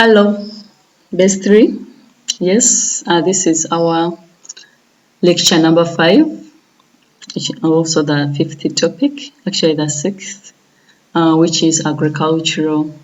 Hello, best three. Yes, this is our lecture number 5, which is also the fifth topic, actually the sixth, which is agricultural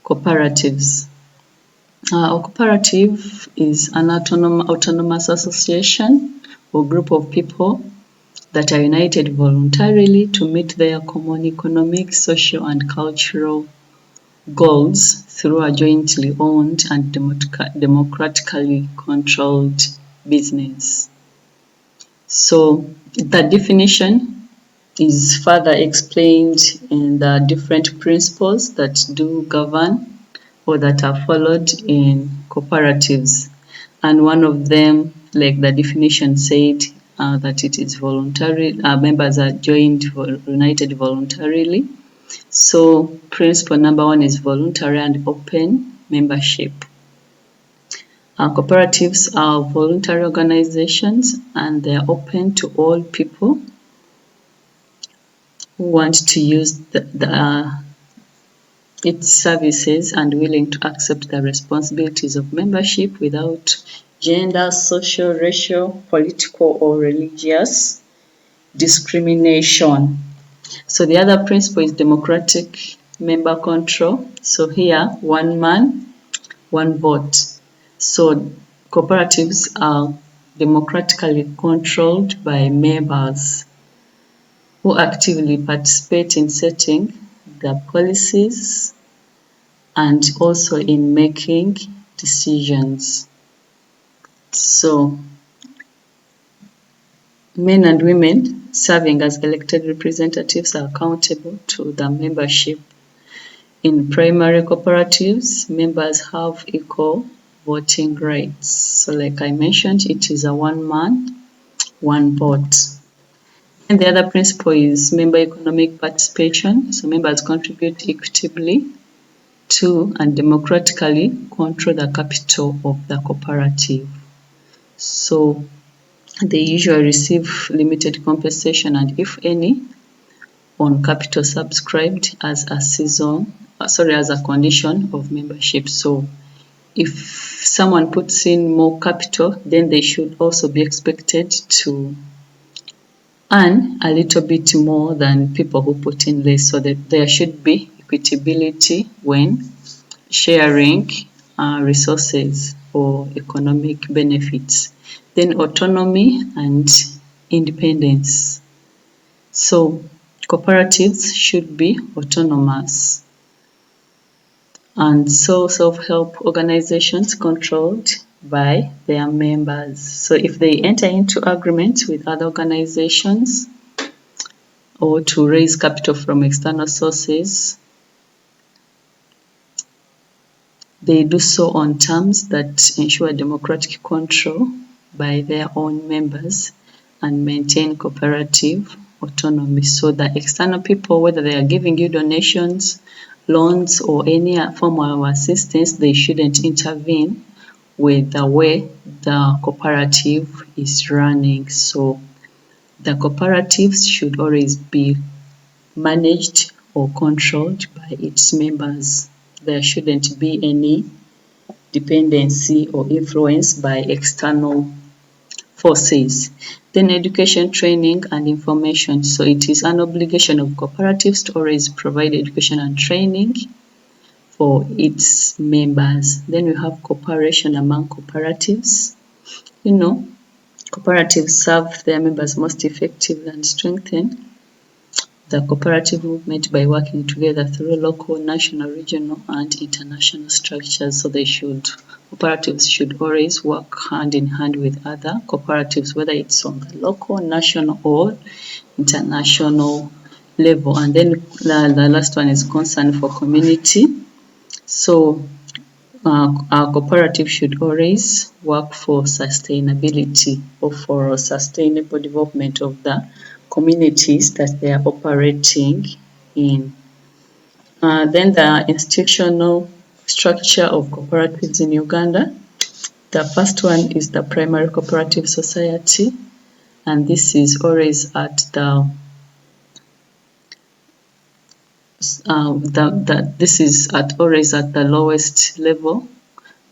cooperatives. A cooperative is an autonomous association or group of people that are united voluntarily to meet their common economic, social, and cultural goals through a jointly owned and democratically controlled business. So the definition is further explained in the different principles that do govern or that are followed in cooperatives. And one of them, like the definition said, that it is voluntary, members are united voluntarily. So principle number 1 is voluntary and open membership. Cooperatives are voluntary organizations and they are open to all people who want to use its services and willing to accept the responsibilities of membership without gender, social, racial, political, or religious discrimination. So the other principle is democratic member control. So here, one man, one vote. So cooperatives are democratically controlled by members who actively participate in setting the policies and also in making decisions. So men and women serving as elected representatives are accountable to the membership. In primary cooperatives, members have equal voting rights. So like I mentioned, it is a one man, one vote. And the other principle is member economic participation. So members contribute equitably to and democratically control the capital of the cooperative. So they usually receive limited compensation and if any, on capital subscribed as a condition of membership. So if someone puts in more capital, then they should also be expected to earn a little bit more than people who put in less, so that there should be equitability when sharing resources or economic benefits. Then autonomy and independence. So cooperatives should be autonomous and so self-help organizations controlled by their members. So if they enter into agreements with other organizations or to raise capital from external sources, they do so on terms that ensure democratic control by their own members and maintain cooperative autonomy. So that external people, whether they are giving you donations, loans, or any form of assistance, they shouldn't intervene with the way the cooperative is running. So the cooperatives should always be managed or controlled by its members. There shouldn't be any dependency or influence by external forces. Then education, training, and information. So it is an obligation of cooperatives to always provide education and training for its members. Then we have cooperation among cooperatives. Cooperatives serve their members most effectively and strengthen the cooperative movement by working together through local, national, regional, and international structures. So cooperatives should always work hand in hand with other cooperatives, whether it's on the local, national, or international level. And then the last one is concern for community. So our cooperative should always work for sustainability or for sustainable development of the communities that they are operating in. Then the institutional structure of cooperatives in Uganda. The first one is the primary cooperative society, and this is always at the This is always at the lowest level,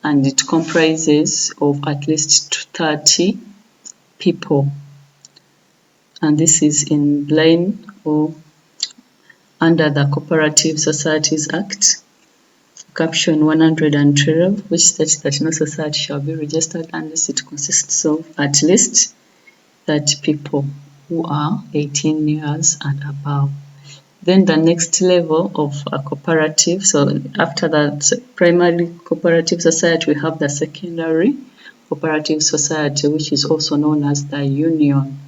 and it comprises of at least 30 people, and this is in line or under the Cooperative Societies Act, Caption 112, which states that no society shall be registered unless it consists of at least 30 people who are 18 years and above. Then the next level of a cooperative, so after that primary cooperative society, we have the secondary cooperative society, which is also known as the union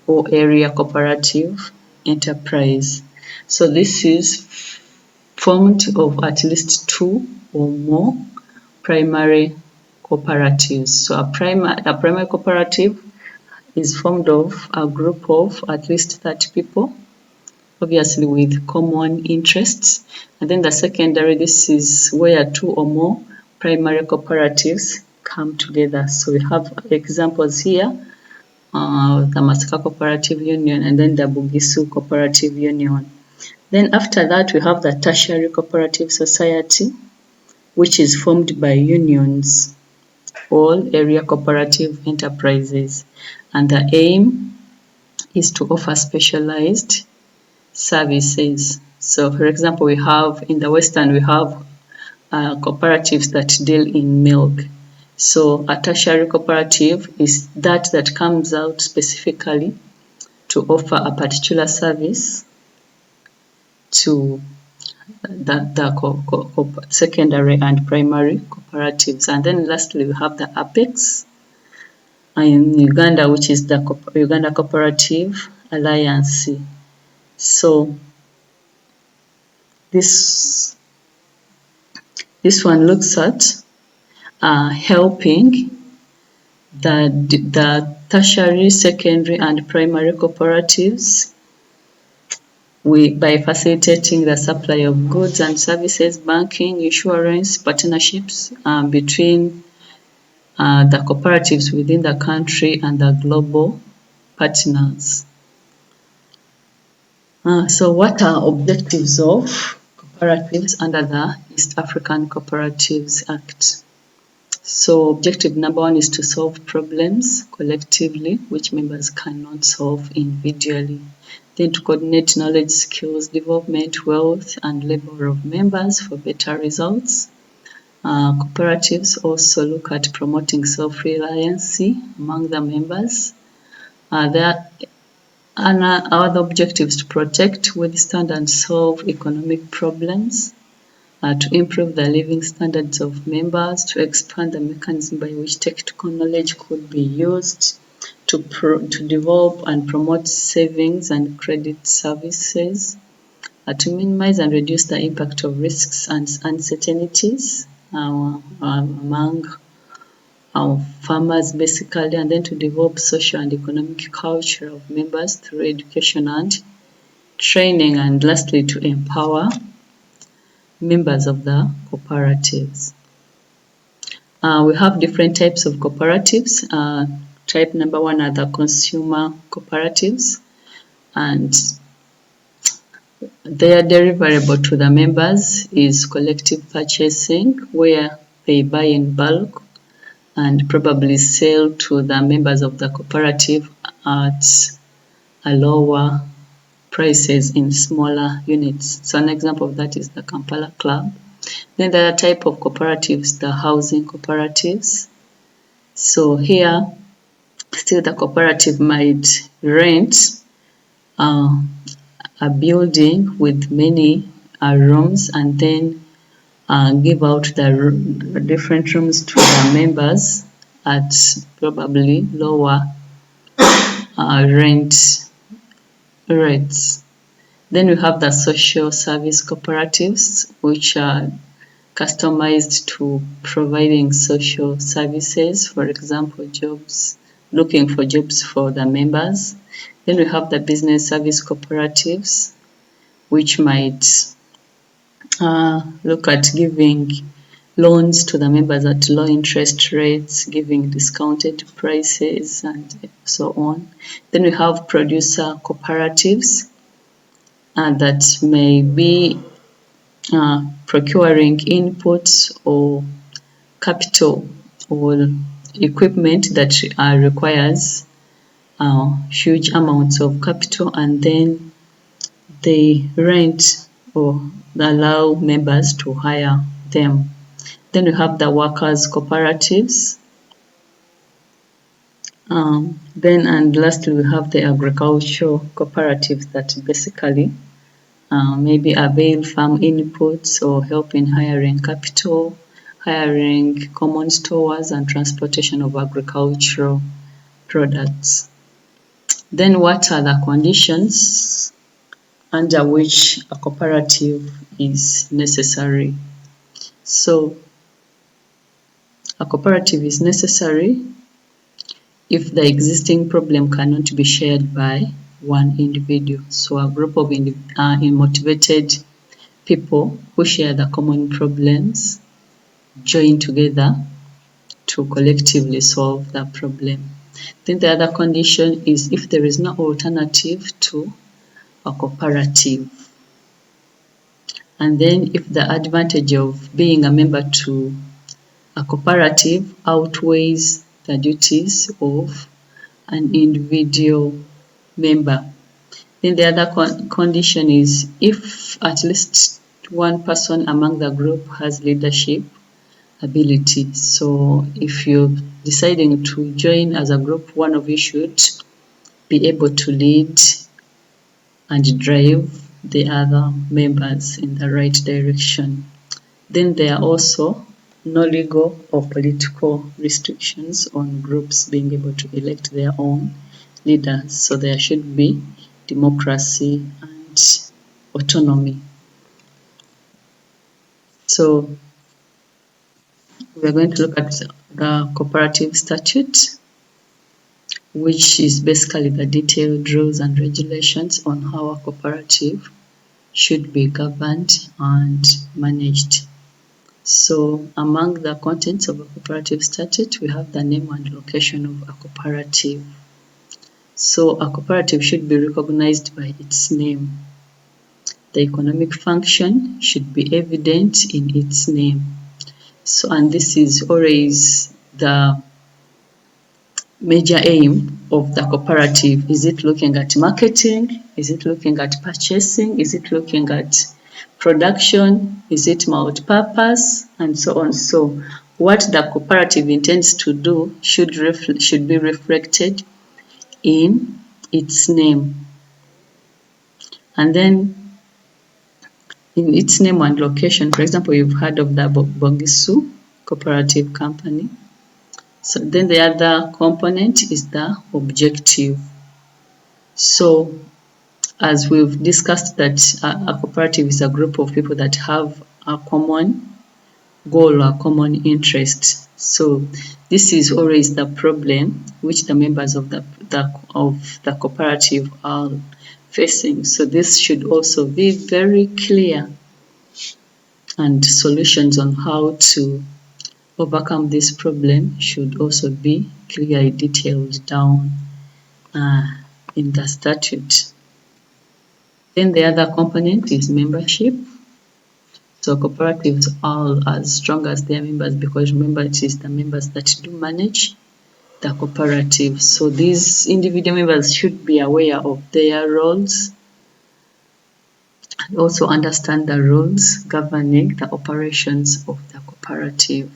or area cooperative enterprise. So this is formed of at least 2 or more primary cooperatives. So a primary cooperative is formed of a group of at least 30 people, obviously with common interests. And then the secondary, this is where 2 or more primary cooperatives come together. So we have examples here, the Masaka Cooperative Union and then the Bugisu Cooperative Union. Then after that, we have the tertiary cooperative society, which is formed by unions, all area cooperative enterprises. And the aim is to offer specialized services. So for example, we have in the Western, we have cooperatives that deal in milk. So a tertiary cooperative is that comes out specifically to offer a particular service to the secondary and primary cooperatives. And then lastly, we have the Apex in Uganda, which is the Uganda Cooperative Alliance. So this one looks at helping the tertiary, secondary, and primary cooperatives by facilitating the supply of goods and services, banking, insurance, partnerships between the cooperatives within the country and the global partners. So what are objectives of cooperatives under the East African Cooperatives Act? So objective number 1 is to solve problems collectively which members cannot solve individually. Then to coordinate knowledge, skills development, wealth, and labor of members for better results. Cooperatives also look at promoting self-reliance among the members. There are other objectives to protect, withstand, and solve economic problems, to improve the living standards of members, to expand the mechanism by which technical knowledge could be used, to develop and promote savings and credit services, to minimize and reduce the impact of risks and uncertainties among farmers basically, and then to develop social and economic culture of members through education and training, and lastly to empower members of the cooperatives. We have different types of cooperatives. Type number 1 are the consumer cooperatives, and their deliverable to the members is collective purchasing, where they buy in bulk and probably sell to the members of the cooperative at a lower prices in smaller units. So an example of that is the Kampala Club. Then the other type of cooperatives, the housing cooperatives. So here, still the cooperative might rent a building with many rooms and then give out the different rooms to the members at probably lower rent rates. Then we have the social service cooperatives, which are customized to providing social services, for example, looking for jobs for the members. Then we have the business service cooperatives, which might look at giving loans to the members at low interest rates, giving discounted prices, and so on. Then we have producer cooperatives, that may be procuring inputs or capital or equipment that requires huge amounts of capital, and then they rent or allow members to hire them. Then we have the workers' cooperatives. Then and lastly, we have the agricultural cooperatives that basically maybe avail farm inputs or help in hiring capital, hiring common stores and transportation of agricultural products. Then what are the conditions under which a cooperative is necessary? So a cooperative is necessary if the existing problem cannot be shared by one individual. So a group of motivated people who share the common problems join together to collectively solve that problem. Then the other condition is if there is no alternative to a cooperative. And then if the advantage of being a member to a cooperative outweighs the duties of an individual member. Then the other condition is if at least one person among the group has leadership ability. So if you're deciding to join as a group, one of you should be able to lead and drive the other members in the right direction. Then there are also no legal or political restrictions on groups being able to elect their own leaders. So there should be democracy and autonomy. So we are going to look at the cooperative statute, which is basically the detailed rules and regulations on how a cooperative should be governed and managed. So among the contents of a cooperative statute, we have the name and location of a cooperative. So a cooperative should be recognized by its name. The economic function should be evident in its name. So, and this is always the major aim of the cooperative. Is it looking at marketing? Is it looking at purchasing? Is it looking at production? Is it multi-purpose? And so on. So what the cooperative intends to do should be reflected in its name. And then in its name and location, for example, you've heard of the Bogisu Cooperative Company. So then the other component is the objective. So as we've discussed that a cooperative is a group of people that have a common goal or common interest. So this is always the problem which the members of the cooperative are facing. So this should also be very clear, and solutions on how to overcome this problem should also be clearly detailed down in the statute. Then the other component is membership. So cooperatives are as strong as their members, because remember, it is the members that do manage the cooperative. So these individual members should be aware of their roles and also understand the rules governing the operations of the cooperative.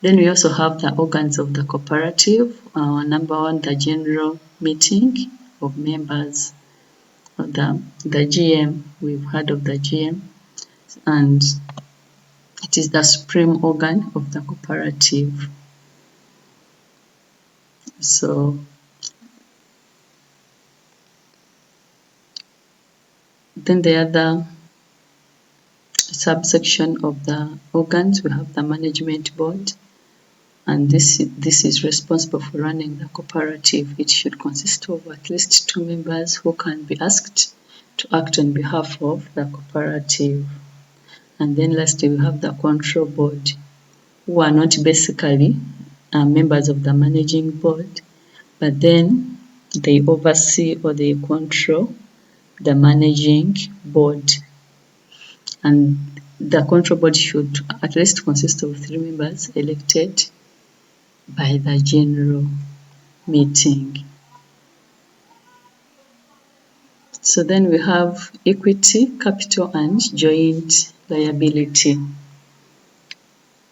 Then we also have the organs of the cooperative. Number one, the general meeting of members, or the GM. We've heard of the GM, and it is the supreme organ of the cooperative. So then the other subsection of the organs, we have the management board, and this is responsible for running the cooperative. It should consist of at least 2 members who can be asked to act on behalf of the cooperative. And then lastly, we have the control board, who are not basically members of the managing board, but then they oversee or they control the managing board. And the control board should at least consist of 3 members elected by the general meeting. So then we have equity, capital, and joint liability.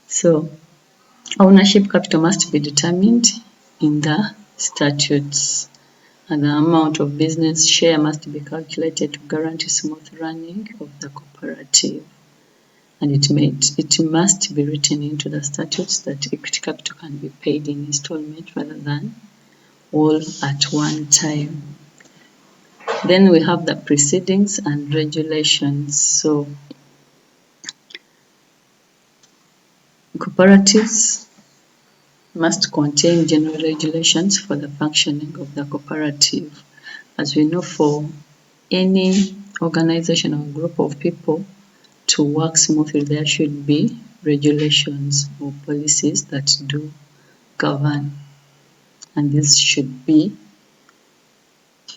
So ownership capital must be determined in the statutes, and the amount of business share must be calculated to guarantee smooth running of the cooperative. And it must be written into the statutes that equity capital can be paid in installment rather than all at one time. Then we have the proceedings and regulations. So cooperatives must contain general regulations for the functioning of the cooperative. As we know, for any organization or group of people to work smoothly, there should be regulations or policies that do govern, and this should be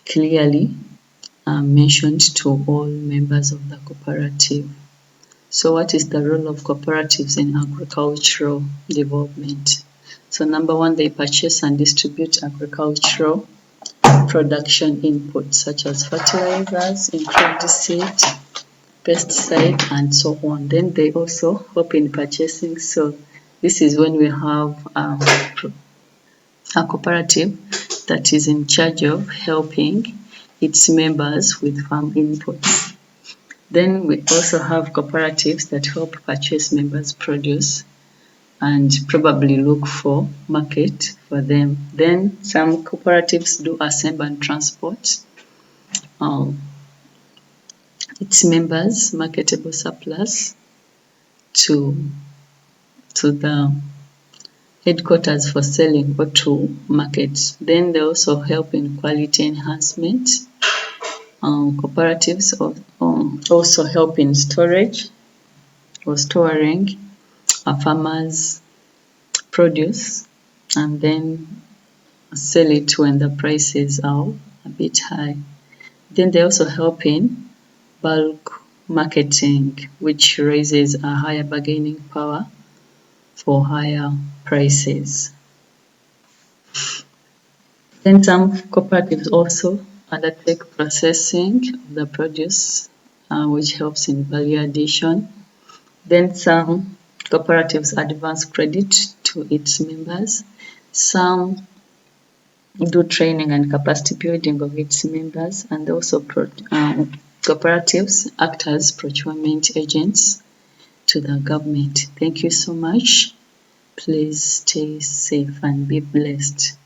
clearly mentioned to all members of the cooperative. So what is the role of cooperatives in agricultural development? So number one, they purchase and distribute agricultural production inputs such as fertilizers, improved seed, pesticide, and so on. Then they also help in purchasing. So this is when we have a cooperative that is in charge of helping its members with farm inputs. Then we also have cooperatives that help purchase members' produce and probably look for market for them. Then some cooperatives do assemble and transport its members' marketable surplus to the headquarters for selling or to market. Then they also help in quality enhancement. Cooperatives also help in storage or storing a farmer's produce and then sell it when the prices are a bit high. Then they also help in bulk marketing, which raises a higher bargaining power for higher prices. Then some cooperatives also undertake processing of the produce, which helps in value addition. Then some cooperatives advance credit to its members. Some do training and capacity building of its members, and also cooperatives act as procurement agents to the government. Thank you so much. Please stay safe and be blessed.